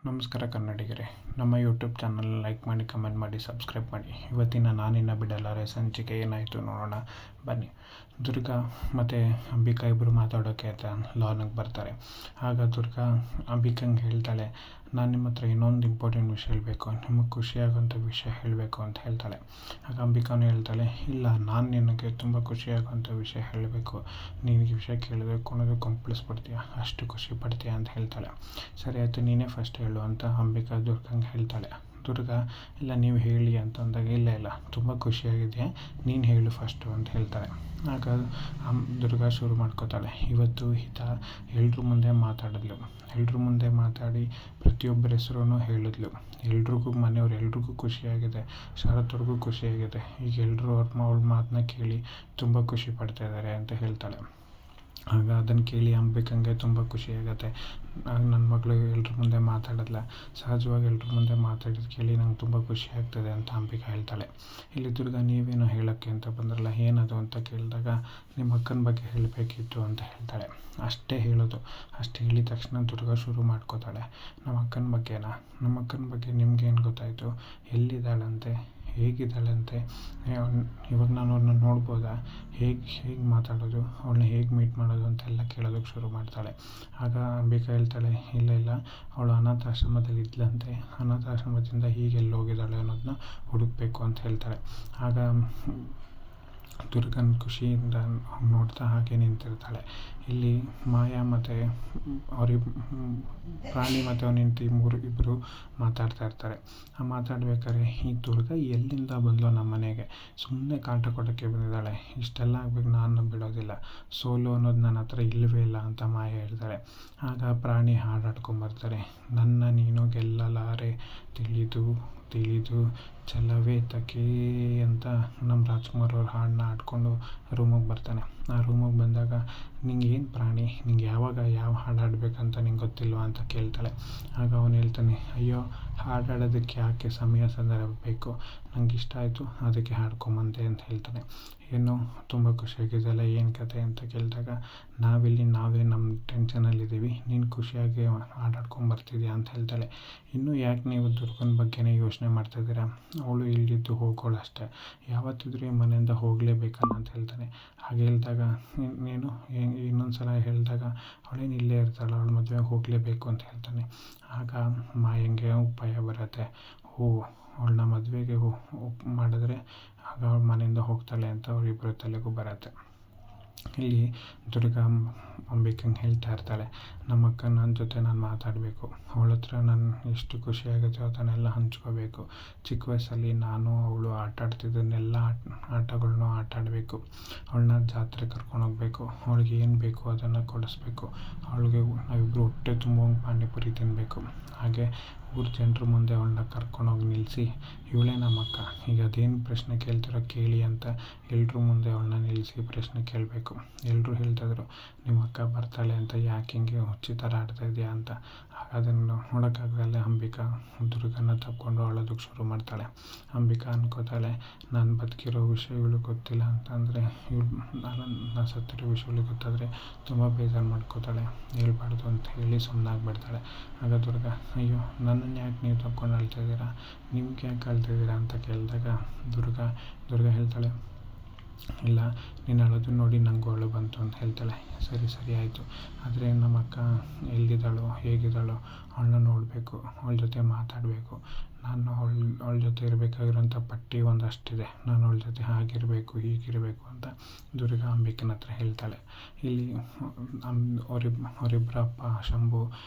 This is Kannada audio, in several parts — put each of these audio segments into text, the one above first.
ನಮಸ್ಕಾರ ಕನ್ನಡಿಗರೇ, ನಮ್ಮ ಯೂಟ್ಯೂಬ್ ಚಾನಲ್ ಲೈಕ್ ಮಾಡಿ, ಕಮೆಂಟ್ ಮಾಡಿ, ಸಬ್ಸ್ಕ್ರೈಬ್ ಮಾಡಿ. ಇವತ್ತಿನ ನಾನಿನ್ನ ಬಿಡಲಾರೆ ಸಂಚಿಕೆ ಏನಾಯಿತು ನೋಡೋಣ ಬನ್ನಿ. ದುರ್ಗಾ ಮತ್ತು ಅಂಬಿಕಾ ಇಬ್ಬರು ಮಾತಾಡೋಕ್ಕೆ ಅಂತ ಲಾನಿಗೆ ಬರ್ತಾರೆ. ಆಗ ದುರ್ಗಾ ಅಂಬಿಕಂಗೆ ಹೇಳ್ತಾಳೆ, ನಾನು ನಿಮ್ಮ ಹತ್ರ ಇನ್ನೊಂದು ಇಂಪಾರ್ಟೆಂಟ್ ವಿಷಯ ಹೇಳಬೇಕು, ನಿಮಗೆ ಖುಷಿಯಾಗೋಂಥ ವಿಷಯ ಹೇಳಬೇಕು ಅಂತ ಹೇಳ್ತಾಳೆ. ಆಗ ಅಂಬಿಕಾನು ಹೇಳ್ತಾಳೆ, ಇಲ್ಲ, ನಾನು ನಿನಗೆ ತುಂಬ ಖುಷಿಯಾಗೋಂಥ ವಿಷಯ ಹೇಳಬೇಕು, ನಿನಗೆ ವಿಷಯ ಕೇಳಬೇಕು ಅನ್ನೋದು ಕಂಪ್ಳಿಸ್ಬಿಡ್ತೀಯ, ಅಷ್ಟು ಖುಷಿ ಪಡ್ತೀಯ ಅಂತ ಹೇಳ್ತಾಳೆ. ಸರಿ ಆಯಿತು, ನೀನೇ ಫಸ್ಟ್ ಹೇಳು ಅಂತ ಅಂಬಿಕಾ ದುರ್ಗಂಗೆ ಹೇಳ್ತಾಳೆ. ದುರ್ಗಾ, ಇಲ್ಲ ನೀವು ಹೇಳಿ ಅಂತಂದಾಗ, ಇಲ್ಲ ತುಂಬ ಖುಷಿಯಾಗಿದೆ, ನೀನು ಹೇಳು ಫಸ್ಟು ಅಂತ ಹೇಳ್ತಾಳೆ. ಆಗ ದುರ್ಗಾ ಶುರು ಮಾಡ್ಕೋತಾಳೆ. ಇವತ್ತು ಎಲ್ರ ಮುಂದೆ ಮಾತಾಡಿದ್ಲು, ಎಲ್ರ ಮುಂದೆ ಮಾತಾಡಿ ಪ್ರತಿಯೊಬ್ಬರ ಹೆಸರೂ ಹೇಳಿದ್ಲು. ಎಲ್ರಿಗೂ, ಮನೆಯವ್ರು ಎಲ್ರಿಗೂ ಖುಷಿಯಾಗಿದೆ, ಶರತ್ವರೆಗೂ ಖುಷಿಯಾಗಿದೆ. ಈಗ ಎಲ್ಲರೂ ಅವಳ ಮಾತನ್ನ ಕೇಳಿ ತುಂಬ ಖುಷಿ ಪಡ್ತಾಯಿದ್ದಾರೆ ಅಂತ ಹೇಳ್ತಾಳೆ. ಆಗ ಅದನ್ನು ಕೇಳಿ ಅಂಬಿಕಂಗೆ ತುಂಬ ಖುಷಿಯಾಗತ್ತೆ. ನನ್ನ ಮಗಳು ಎಲ್ರ ಮುಂದೆ ಮಾತಾಡಲ್ಲ, ಸಹಜವಾಗಿ ಎಲ್ರ ಮುಂದೆ ಮಾತಾಡಿದ್ದು ಕೇಳಿ ನಂಗೆ ತುಂಬ ಖುಷಿ ಆಗ್ತದೆ ಅಂತ ಅಂಬಿಕಾ ಹೇಳ್ತಾಳೆ. ಇಲ್ಲಿ ದುರ್ಗಾ, ನೀವೇನೋ ಹೇಳೋಕ್ಕೆ ಅಂತ ಬಂದ್ರಲ್ಲ, ಏನದು ಅಂತ ಕೇಳಿದಾಗ, ನಿಮ್ಮ ಅಕ್ಕನ ಬಗ್ಗೆ ಹೇಳಬೇಕಿತ್ತು ಅಂತ ಹೇಳ್ತಾಳೆ. ಅಷ್ಟೇ ಹೇಳೋದು. ಅಷ್ಟು ಹೇಳಿದ ತಕ್ಷಣ ದುರ್ಗಾ ಶುರು ಮಾಡ್ಕೋತಾಳೆ. ನಮ್ಮ ಅಕ್ಕನ ಬಗ್ಗೆ ನಿಮ್ಗೇನು ಗೊತ್ತಾಯಿತು? ಎಲ್ಲಿದ್ದಾಳಂತೆ? ಹೇಗಿದ್ದಾಳಂತೆ? ಇವಾಗ ನಾನು ಅವ್ರನ್ನ ನೋಡ್ಬೋದಾ? ಹೇಗೆ ಮಾತಾಡೋದು, ಅವಳನ್ನ ಹೇಗೆ ಮೀಟ್ ಮಾಡೋದು ಅಂತೆಲ್ಲ ಕೇಳೋದಕ್ಕೆ ಶುರು ಮಾಡ್ತಾಳೆ. ಆಗ ಅಂಬಿಕಾ ಹೇಳ್ತಾಳೆ, ಇಲ್ಲ, ಅವಳು ಅನಾಥಾಶ್ರಮದಲ್ಲಿ ಇದ್ಲಂತೆ, ಅನಾಥಾಶ್ರಮದಿಂದ ಹೀಗೆ ಎಲ್ಲಿ ಹೋಗಿದ್ದಾಳೆ ಅನ್ನೋದನ್ನ ಹುಡುಕಬೇಕು ಅಂತ ಹೇಳ್ತಾಳೆ. ಆಗ ದುರ್ಗನ್ ಖುಷಿಯಿಂದ ನೋಡ್ತಾ ಹಾಗೆ ನಿಂತಿರ್ತಾಳೆ. ಇಲ್ಲಿ ಮಾಯಾ ಮತ್ತು ಪ್ರಾಣಿ ಮತ್ತು ಅವನ ಹೆಂಡತಿ ಇಬ್ಬರು ಮಾತಾಡ್ತಾ ಇರ್ತಾರೆ. ಮಾತಾಡ್ಬೇಕಾದ್ರೆ, ಈ ದುರ್ಗಾ ಎಲ್ಲಿಂದ ಬಂದಳೋ ನಮ್ಮ ಮನೆಗೆ, ಸುಮ್ಮನೆ ಕಾಟ ಕೊಡೋಕ್ಕೆ ಬಂದಿದ್ದಾಳೆ, ಇಷ್ಟೆಲ್ಲ ಆಗ್ಬೇಕು, ನಾನು ಬಿಡೋದಿಲ್ಲ, ಸೋಲು ಅನ್ನೋದು ನನ್ನ ಹತ್ರ ಇಲ್ಲವೇ ಇಲ್ಲ ಅಂತ ಮಾಯಾ ಹೇಳ್ತಾಳೆ. ಆಗ ಪ್ರಾಣಿ ಹಾಡಾಡ್ಕೊಂಬರ್ತಾರೆ. ನನ್ನ ನೀನು ಗೆಲ್ಲಲಾರೆ, ತಿಳಿದು ಛಲವೇ ತಕೇ ಅಂತ ನಮ್ಮ ರಾಜ್ಕುಮಾರ್ ಅವ್ರ ಹಾಡನ್ನ ಹಾಡ್ಕೊಂಡು ರೂಮಿಗೆ ಬರ್ತಾನೆ. ಆ ರೂಮಿಗೆ ಬಂದಾಗ, ನಿಂಗೆ ಏನು ಪ್ರಾಣಿ, ನಿಂಗೆ ಯಾವಾಗ ಯಾವ ಹಾಡು ಹಾಡಬೇಕಂತ ನಿಂಗೆ ಗೊತ್ತಿಲ್ವಾ ಅಂತ ಕೇಳ್ತಾಳೆ. ಆಗ ಅವನು ಹೇಳ್ತಾನೆ, ಅಯ್ಯೋ, ಹಾಡಾಡೋದಕ್ಕೆ ಯಾಕೆ ಸಮಯ ಸಂದರ್ಭ ಬೇಕು, ನಂಗೆ ಇಷ್ಟ ಆಯಿತು ಅದಕ್ಕೆ ಹಾಡ್ಕೊಂಬಂದೆ ಅಂತ ಹೇಳ್ತಾನೆ. ಏನು ತುಂಬ ಖುಷಿಯಾಗಿದೆಯಲ್ಲ, ಏನು ಕತೆ ಅಂತ ಕೇಳಿದಾಗ, ನಾವೇ ನಮ್ಮ ಟೆನ್ಷನಲ್ಲಿದ್ದೀವಿ, ನೀನು ಖುಷಿಯಾಗಿ ಹಾಡಾಡ್ಕೊಂಬರ್ತಿದ್ಯಾ ಅಂತ ಹೇಳ್ತಾಳೆ. ಇನ್ನೂ ಯಾಕೆ ನೀವು ದುರ್ಗನ ಬಗ್ಗೆನೇ ಯೋಚನೆ ಮಾಡ್ತಾಯಿದ್ದೀರಾ, ಅವಳು ಇಲ್ಲಿದ್ದು ಹೋಗೋಳು ಅಷ್ಟೇ, ಯಾವತ್ತಿದ್ರೂ ಈ ಮನೆಯಿಂದ ಹೋಗಲೇಬೇಕಲ್ಲ ಅಂತ ಹೇಳ್ತಾನೆ. ಹಾಗೆ ಹೇಳಿದಾಗ, ನೀನು ಇನ್ನೊಂದು ಸಲ ಹೇಳಿದಾಗ, ಅವಳೇನು ಇಲ್ಲೇ ಇರ್ತಾಳೆ, ಅವಳ ಮದುವೆ ಹೋಗಲೇಬೇಕು ಅಂತ ಹೇಳ್ತಾನೆ. ಆಗ ಮಾಯಂಗೆ ಉಪಾಯ ಬರುತ್ತೆ. ಅವಳನ್ನ ಮದುವೆಗೆ ಮಾಡಿದ್ರೆ ಆಗ ಅವಳ ಮನೆಯಿಂದ ಹೋಗ್ತಾಳೆ ಅಂತ ಅವರಿಬ್ಬರ ತಲೆಗೂ ಬರುತ್ತೆ. ಇಲ್ಲಿ ದುರ್ಗಾ ಅಂಬಿಕಂಗೆ ಹೇಳ್ತಾ ಇರ್ತಾಳೆ, ನಮ್ಮ ಅಕ್ಕ ನನ್ನ ಜೊತೆ ನಾನು ಮಾತಾಡಬೇಕು, ಅವಳ ಹತ್ರ ನಾನು ಎಷ್ಟು ಖುಷಿಯಾಗುತ್ತೆ ಅದನ್ನೆಲ್ಲ ಹಂಚ್ಕೋಬೇಕು. ಚಿಕ್ಕ ವಯಸ್ಸಲ್ಲಿ ನಾನು ಅವಳು ಆಟಾಡ್ತಿದ್ದನ್ನೆಲ್ಲ ಆಟಗಳನ್ನೂ ಆಟಾಡಬೇಕು, ಅವಳನ್ನ ಜಾತ್ರೆ ಕರ್ಕೊಂಡೋಗ್ಬೇಕು, ಅವಳಿಗೆ ಏನು ಬೇಕು ಅದನ್ನು ಕೊಡಿಸ್ಬೇಕು, ಅವಳಿಗೆ ನಾವಿಬ್ಬರು ಹೊಟ್ಟೆ ತುಂಬುವಂಗೆ ಪಾನಿಪುರಿ ತಿನ್ನಬೇಕು. ಹಾಗೆ ಊರ ಜನರ ಮುಂದೆ ಅವಳನ್ನ ಕರ್ಕೊಂಡೋಗಿ ನಿಲ್ಲಿಸಿ, ಇವಳೇ ನಮ್ಮ ಅಕ್ಕ, ಈಗ ಅದೇನು ಪ್ರಶ್ನೆ ಕೇಳ್ತಿರೋ ಕೇಳಿ ಅಂತ ಎಲ್ಲರೂ ಮುಂದೆ ಅವಳನ್ನ ನಿಲ್ಲಿಸಿ ಪ್ರಶ್ನೆ ಕೇಳಬೇಕು. ಎಲ್ಲರೂ ಹೇಳ್ತಾಯಿದ್ರು, ನಿಮ್ಮ ಅಕ್ಕ ಬರ್ತಾಳೆ ಅಂತ, ಯಾಕೆ ಹಿಂಗೆ ಹುಚ್ಚಿ ಥರ ಆಡ್ತಾ ಇದೆಯಾ ಅಂತ. ಆಗ ಅದನ್ನು ನೋಡೋಕ್ಕಾಗದಲ್ಲೇ ಅಂಬಿಕಾ ದುರ್ಗನ ತಪ್ಕೊಂಡು ಅಳೋದಕ್ಕೆ ಶುರು ಮಾಡ್ತಾಳೆ. ಅಂಬಿಕಾ ಅನ್ಕೋತಾಳೆ, ನಾನು ಬದುಕಿರೋ ವಿಷಯ ಇವಳಿಗೆ ಗೊತ್ತಿಲ್ಲ ಅಂತಂದರೆ, ನಾನು ಸತ್ತಿರೋ ವಿಷಯ ಇವಳಿಗೆ ಗೊತ್ತಾದರೆ ತುಂಬ ಬೇಜಾರು ಮಾಡ್ಕೋತಾಳೆ, ಹೇಳ್ಬಾರ್ದು ಅಂತ ಹೇಳಿ ಸುಮ್ಮನಾಗ್ಬಿಡ್ತಾಳೆ. ಆಗ ದುರ್ಗಾ, ಅಯ್ಯೋ, ನನ್ನನ್ನು ಯಾಕೆ ನೀವು ತಪ್ಕೊಂಡು ಅಳ್ತಾಯಿದ್ದೀರಾ, ನಿಮ್ಗೆ ಯಾಕೆ ಅಳ್ತಾಯಿದ್ದೀರಾ ಅಂತ ಕೇಳಿದಾಗ ದುರ್ಗಾ ಹೇಳ್ತಾಳೆ, ಇಲ್ಲ, ನೀನು ಅಳೋದನ್ನ ನೋಡಿ ನನಗೂ ಅಳು ಬಂತು ಅಂತ ಹೇಳ್ತಾಳೆ. ಸರಿ ಆಯಿತು, ಆದರೆ ನಮ್ಮ ಅಕ್ಕ ಎಲ್ಲಿದ್ದಾಳೋ ಹೇಗಿದ್ದಾಳೋ ಅವಳನ್ನ ನೋಡಬೇಕು, ಅವಳ ಜೊತೆ ಮಾತಾಡಬೇಕು, ನಾನು ಅವಳ ಜೊತೆ ಇರಬೇಕಾಗಿರೋಂಥ ಪಟ್ಟಿ ಒಂದಷ್ಟಿದೆ, ನಾನು ಅವಳ ಜೊತೆ ಹಾಗಿರಬೇಕು ಹೀಗಿರಬೇಕು ಅಂತ ದುರ್ಗಾ ಅಂಬಿಕನ ಹತ್ರ ಹೇಳ್ತಾಳೆ. ಇಲ್ಲಿ ಅವರಿಬ್ಬರ ಅಪ್ಪ ಶಂಭು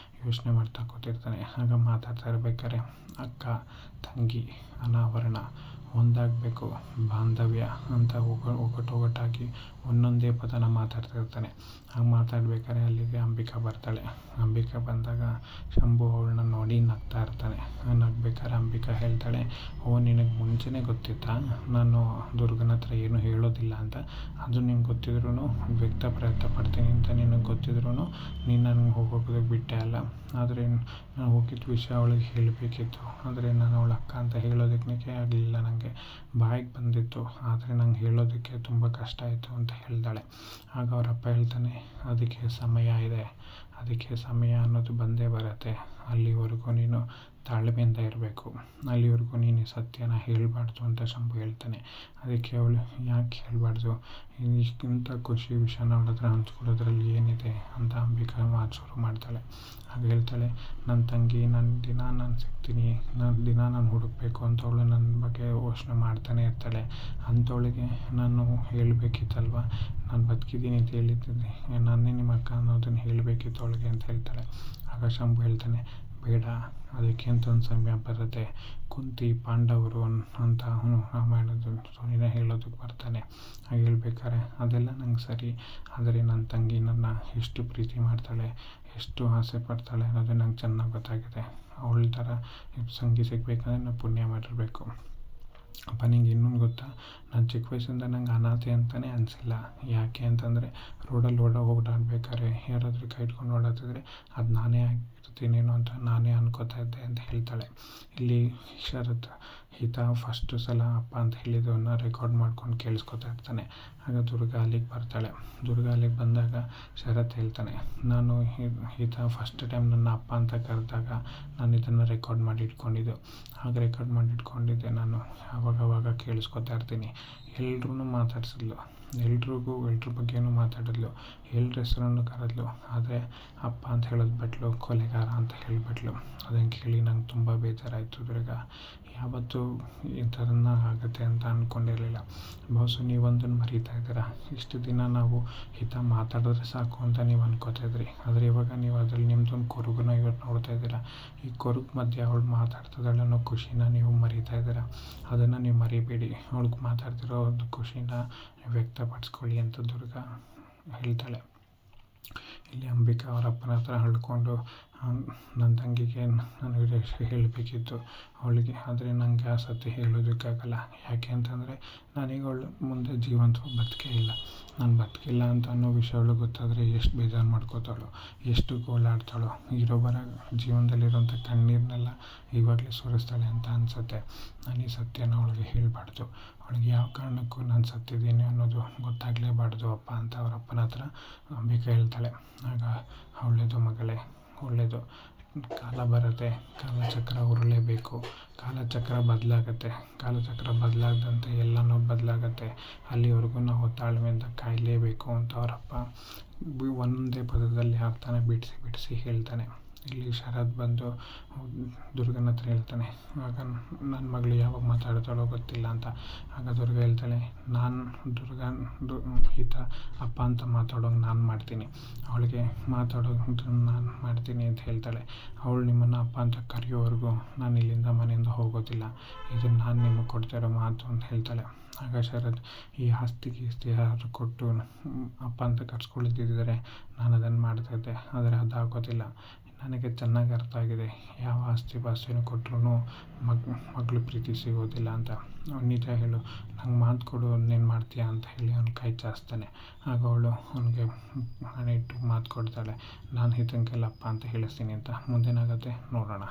ಯೋಚನೆ ಮಾಡ್ತಾ ಕೂತಿರ್ತಾನೆ. ಆಗ ಮಾತಾಡ್ತಾ ಇರ್ಬೇಕಾದ್ರೆ, ಅಕ್ಕ ತಂಗಿ ಅನಾವರಣ ಒಂದಾಗಬೇಕು, ಬಾಂಧವ್ಯ ಅಂತ ಒಗಟಾಗಿ ಒಂದೊಂದೇ ಪದನ ಮಾತಾಡ್ತಾ ಇರ್ತಾನೆ. ಹಾಗೆ ಮಾತಾಡ್ಬೇಕಾದ್ರೆ ಅಲ್ಲಿಗೆ ಅಂಬಿಕಾ ಬರ್ತಾಳೆ. ಅಂಬಿಕಾ ಬಂದಾಗ ಶಂಭು ಅವಳನ್ನ ನೋಡಿ ನಗ್ತಾ ಇರ್ತಾನೆ. ನಗ್ಬೇಕಾದ್ರೆ ಅಂಬಿಕಾ ಹೇಳ್ತಾಳೆ, ನಿನಗೆ ಮುಂಚೆನೇ ಗೊತ್ತಿತ್ತಾ ನಾನು ದುರ್ಗನ ಹತ್ರ ಏನೂ ಹೇಳೋದಿಲ್ಲ ಅಂತ, ಅದು ನಿಂಗೆ ಗೊತ್ತಿದ್ರೂ ವ್ಯಕ್ತ ಪ್ರಯತ್ನ ಪಡ್ತೀನಿ ಅಂತ ನಿನಗೆ ಗೊತ್ತಿದ್ರೂ ನೀನು ನನಗೆ ಹೋಗೋದಕ್ಕೆ ಬಿಟ್ಟೆ ಅಲ್ಲ. ಆದರೆ ನಾನು ಹೋಗಿದ್ದ ವಿಷಯ ಅವಳಿಗೆ ಹೇಳಬೇಕಿತ್ತು, ಆದರೆ ನಾನು ಅವಳ ಅಕ್ಕ ಅಂತ ಹೇಳೋದಕ್ಕೆ ಆಗಲಿಲ್ಲ, ನನಗೆ ಬಾಯಿಗೆ ಬಂದಿತ್ತು, ಆದರೆ ನಂಗೆ ಹೇಳೋದಕ್ಕೆ ತುಂಬ ಕಷ್ಟ ಆಯಿತು ಅಂತ ಹೇಳ್ತಾಳೆ. ಆಗ ಅವರಪ್ಪ ಹೇಳ್ತಾನೆ, ಅದಕ್ಕೆ ಸಮಯ ಇದೆ, ಅದಕ್ಕೆ ಸಮಯ ಅನ್ನೋದು ಬಂದೇ ಬರುತ್ತೆ, ಅಲ್ಲಿವರೆಗೂ ನೀನು ತಾಳ್ಮೆಯಿಂದ ಇರಬೇಕು, ಅಲ್ಲಿವರೆಗೂ ನೀನು ಸತ್ಯನ ಹೇಳಬಾರ್ದು ಅಂತ ಶಂಭು ಹೇಳ್ತಾನೆ. ಅದಕ್ಕೆ ಅವಳು ಯಾಕೆ ಹೇಳಬಾರ್ದು, ಇದಕ್ಕಿಂತ ಖುಷಿ ವಿಷಯನ ಅವಳ ಹತ್ರ ಹಂಚ್ಕೊಳ್ಳೋದ್ರಲ್ಲಿ ಏನಿದೆ ಅಂತ ಅಂಬಿಕಾ ಮಾತು ಶುರು ಮಾಡ್ತಾಳೆ. ಆಗ ಹೇಳ್ತಾಳೆ, ನನ್ನ ತಂಗಿ ನಾನು ಸಿಗ್ತೀನಿ, ನಾನು ಹುಡುಕಬೇಕು ಅಂತ ಅವಳು ನನ್ನ ಬಗ್ಗೆ ಯೋಚನೆ ಮಾಡ್ತಾನೆ ಇರ್ತಾಳೆ. ಅಂಥವಳಿಗೆ ನಾನು ಹೇಳಬೇಕಿತ್ತಲ್ವ, ನಾನು ಬದುಕಿದ್ದೀನಿ ಅಂತ ಹೇಳಿದ್ದೀನಿ, ನಾನೇ ನಿಮ್ಮ ಅಕ್ಕ ಅನ್ನೋದನ್ನು ಹೇಳಬೇಕಿತ್ತು ಅವಳಿಗೆ ಅಂತ ಹೇಳ್ತಾಳೆ. ಆಗ ಶಂಭು ಹೇಳ್ತಾನೆ, ಬೇಡ, ಅದಕ್ಕೆ ಅಂತ ಒಂದು ಸಮಯ ಬರುತ್ತೆ, ಕುಂತಿ ಪಾಂಡವರು ಅಂತ ಅವನು ರಾಮಾಯಣದ ನೀನೇ ಹೇಳೋದಕ್ಕೆ ಬರ್ತಾನೆ. ಹಾಗೆ ಹೇಳ್ಬೇಕಾರೆ ಅದೆಲ್ಲ ನಂಗೆ ಸರಿ, ಆದರೆ ನನ್ನ ತಂಗಿ ನನ್ನ ಎಷ್ಟು ಪ್ರೀತಿ ಮಾಡ್ತಾಳೆ, ಎಷ್ಟು ಆಸೆ ಪಡ್ತಾಳೆ ಅನ್ನೋದು ನಂಗೆ ಚೆನ್ನಾಗಿ ಗೊತ್ತಾಗಿದೆ. ಅವಳ ಥರ ಸಂಗಿ ಸಿಗಬೇಕಂದ್ರೆ ನಾನು ಪುಣ್ಯ ಮಾಡಿರಬೇಕು. ಅಪ್ಪ ನಿಂಗೆ ಇನ್ನೊಂದು ಗೊತ್ತಾ, ನಾನು ಚಿಕ್ಕ ವಯಸ್ಸಿಂದ ನಂಗೆ ಅನಾಥೆ ಅಂತಲೇ ಅನಿಸಿಲ್ಲ. ಯಾಕೆ ಅಂತಂದರೆ ರೋಡಲ್ಲಿ ಓಡಾಡ್ಬೇಕಾದ್ರೆ ಯಾರಾದರೂ ಕೈ ಇಟ್ಕೊಂಡು ಓಡಾಡ್ತಿದ್ರೆ ಅದು ನಾನೇ ಆಗಿರ್ತೀನೇನೋ ಅಂತ ನಾನೇ ಅನ್ಕೋತಾ ಇದ್ದೆ ಅಂತ ಹೇಳ್ತಾಳೆ. ಇಲ್ಲಿ ಶರತ್ ಈತ ಫಸ್ಟು ಸಲ ಅಪ್ಪ ಅಂತ ಹೇಳಿದ್ದನ್ನು ರೆಕಾರ್ಡ್ ಮಾಡ್ಕೊಂಡು ಕೇಳಿಸ್ಕೊತಾ ಇರ್ತಾನೆ. ಆಗ ದುರ್ಗಾ ಅಲ್ಲಿಗೆ ಬರ್ತಾಳೆ. ದುರ್ಗಾ ಅಲ್ಲಿಗೆ ಬಂದಾಗ ಶರತ್ ಹೇಳ್ತಾನೆ, ನಾನು ಈತ ಫಸ್ಟ್ ಟೈಮ್ ನನ್ನ ಅಪ್ಪ ಅಂತ ಕರೆದಾಗ ನಾನು ಇದನ್ನು ರೆಕಾರ್ಡ್ ಮಾಡಿ ಇಟ್ಕೊಂಡಿದ್ದು. ಆಗ ರೆಕಾರ್ಡ್ ಮಾಡಿ ಇಟ್ಕೊಂಡಿದ್ದೆ, ನಾನು ಆವಾಗವಾಗ ಕೇಳಿಸ್ಕೊತಾ ಇರ್ತೀನಿ. ಎಲ್ರೂ ಮಾತಾಡ್ಸಿದ್ಲು, ಎಲ್ರ ಬಗ್ಗೆನೂ ಮಾತಾಡಿದ್ಲು, ಎಲ್ರ ಹೆಸರನ್ನು ಕರೆದ್ಲು, ಆದರೆ ಅಪ್ಪ ಅಂತ ಹೇಳೋದು ಬಿಟ್ಲು, ಕೊಲೆಗಾರ ಅಂತ ಹೇಳಿಬಿಟ್ಲು. ಅದನ್ನು ಕೇಳಿ ನಂಗೆ ತುಂಬ ಬೇಜಾರಾಯಿತು ದುರ್ಗಾ. ಯಾವತ್ತೂ ಈ ಥರನ ಆಗುತ್ತೆ ಅಂತ ಅಂದ್ಕೊಂಡಿರಲಿಲ್ಲ. ಬಹುಶಃ ನೀವೊಂದನ್ನು ಮರೀತಾ ಇದ್ದೀರಾ. ಇಷ್ಟು ದಿನ ನಾವು ಈತ ಮಾತಾಡಿದ್ರೆ ಸಾಕು ಅಂತ ನೀವು ಅನ್ಕೋತಾ ಇದ್ರಿ, ಆದರೆ ಇವಾಗ ನೀವು ಅದರಲ್ಲಿ ನಿಮ್ಮದೊಂದು ಕೊರಗನ್ನ ಇವತ್ತು ನೋಡ್ತಾ ಇದ್ದೀರಾ. ಈ ಕೊರಗು ಮಧ್ಯೆ ಅವಳು ಮಾತಾಡ್ತಿದ್ದಾಳೆ ಅನ್ನೋ ಖುಷಿನ ನೀವು ಮರೀತಾ ಇದ್ದೀರಾ. ಅದನ್ನು ನೀವು ಮರಿಬೇಡಿ, ಅವಳಿಗೆ ಮಾತಾಡ್ತಿರೋ ಒಂದು ಖುಷಿನ ವ್ಯಕ್ತಪಡಿಸ್ಕೊಳ್ಳಿ ಅಂತ ದುರ್ಗಾ ಹೇಳ್ತಾಳೆ. ಇಲ್ಲಿ ಅಂಬಿಕಾ ಅವರ ಅಪ್ಪನ ಹತ್ರ ಹಳ್ಕೊಂಡು ನನ್ನ ತಂಗಿಗೆ ನಾನು ಹೇಳಬೇಕಿತ್ತು ಅವಳಿಗೆ, ಆದರೆ ನನಗೆ ಆ ಸತ್ಯ ಹೇಳೋದಕ್ಕಾಗಲ್ಲ. ಯಾಕೆ ಅಂತಂದರೆ ನಾನೀಗ ಅವಳು ಮುಂದೆ ಜೀವಂತವಾಗಿ ಬದುಕೇ ಇಲ್ಲ. ನಾನು ಬದುಕಿಲ್ಲ ಅಂತ ಅನ್ನೋ ವಿಷಯ ಅವಳಿಗೆ ಗೊತ್ತಾದರೆ ಎಷ್ಟು ಬೇಜಾರು ಮಾಡ್ಕೋತಾಳೋ, ಎಷ್ಟು ಗೋಳಾಡ್ತಾಳೋ, ಇರೋಬರ ಜೀವನದಲ್ಲಿರೋಂಥ ಕಣ್ಣೀರನ್ನೆಲ್ಲ ಇವಾಗಲೇ ಸುರಿಸ್ತಾಳೆ ಅಂತ ಅನಿಸುತ್ತೆ. ನಾನು ಈ ಸತ್ಯನ ಅವಳಿಗೆ ಹೇಳಬಾರ್ದು, ಅವಳಿಗೆ ಯಾವ ಕಾರಣಕ್ಕೂ ನಾನು ಸತ್ತಿದ್ದೀನಿ ಅನ್ನೋದು ಗೊತ್ತಾಗಲೇಬಾರ್ದು ಅಪ್ಪ ಅಂತ ಅವ್ರ ಅಪ್ಪನ ಹತ್ರ ಅಂಬಿಕಾ ಹೇಳ್ತಾಳೆ. ಆಗ ಒಳ್ಳೆಯದು ಮಗಳೇ, ಒಳ್ಳೆಯದು, ಕಾಲ ಬರುತ್ತೆ, ಕಾಲಚಕ್ರ ಉರುಳಲೇಬೇಕು, ಕಾಲಚಕ್ರ ಬದಲಾಗತ್ತೆ, ಕಾಲಚಕ್ರ ಬದಲಾಗದಂತೆ ಎಲ್ಲನೂ ಬದಲಾಗತ್ತೆ, ಅಲ್ಲಿವರೆಗೂ ನಾವು ತಾಳ್ಮೆಯಿಂದ ಕಾಯಲೇಬೇಕು ಅಂತ ಅವರಪ್ಪ ಒಂದೇ ಪದದಲ್ಲಿ ಆಗ್ತಾನೆ ಬಿಡಿಸಿ ಹೇಳ್ತಾನೆ. ಇಲ್ಲಿ ಶರತ್ ಬಂದು ದುರ್ಗನ ಹತ್ರ ಹೇಳ್ತಾನೆ, ಆಗ ನನ್ನ ಮಗಳು ಯಾವಾಗ ಮಾತಾಡ್ತಾಳೋ ಗೊತ್ತಿಲ್ಲ ಅಂತ. ಆಗ ದುರ್ಗ ಹೇಳ್ತಾಳೆ, ಈತ ಅಪ್ಪ ಅಂತ ಮಾತಾಡೋಂಗೆ ನಾನು ಮಾಡ್ತೀನಿ, ಅವಳಿಗೆ ಮಾತಾಡೋದನ್ನು ನಾನು ಮಾಡ್ತೀನಿ ಅಂತ ಹೇಳ್ತಾಳೆ. ಅವಳು ನಿಮ್ಮನ್ನು ಅಪ್ಪ ಅಂತ ಕರೆಯೋವರೆಗೂ ನಾನು ಇಲ್ಲಿಂದ ಮನೆಯಿಂದ ಹೋಗೋದಿಲ್ಲ, ಇದು ನಾನು ನಿಮಗೆ ಕೊಡ್ತಿರೋ ಮಾತು ಅಂತ ಹೇಳ್ತಾಳೆ. ಆಗ ಶರತ್, ಈ ಆಸ್ತಿ ಯಾರು ಕೊಟ್ಟು ಅಪ್ಪ ಅಂತ ಕರ್ಸ್ಕೊಳ್ಳಿದ್ದಿದ್ದರೆ ನಾನು ಅದನ್ನು ಮಾಡ್ತಾಯಿದ್ದೆ, ಆದರೆ ಅದಾಗೋದಿಲ್ಲ. ನನಗೆ ಚೆನ್ನಾಗಿ ಅರ್ಥ ಆಗಿದೆ, ಯಾವ ಆಸ್ತಿ ಪಾಸ್ತಿನೂ ಕೊಟ್ಟರು ಮಗಳು ಪ್ರೀತಿ ಸಿಗೋದಿಲ್ಲ ಅಂತ. ನಿಜ ಹೇಳು, ನಂಗೆ ಮಾತು ಕೊಡು, ನೀನು ಮಾಡ್ತೀಯಾ ಅಂತ ಹೇಳಿ ಅವ್ನು ಕೈ ಚಾಚ್ತಾನೆ. ಆಗ ಅವಳು ಅವನಿಗೆ ಹಣೆ ಇಟ್ಟು ಮಾತು ಕೊಡ್ತಾಳೆ, ನಾನು ಈತನಿಗೆಲ್ಲಪ್ಪ ಅಂತ ಹೇಳಿಸ್ತೀನಿ ಅಂತ. ಮುಂದೇನಾಗುತ್ತೆ ನೋಡೋಣ.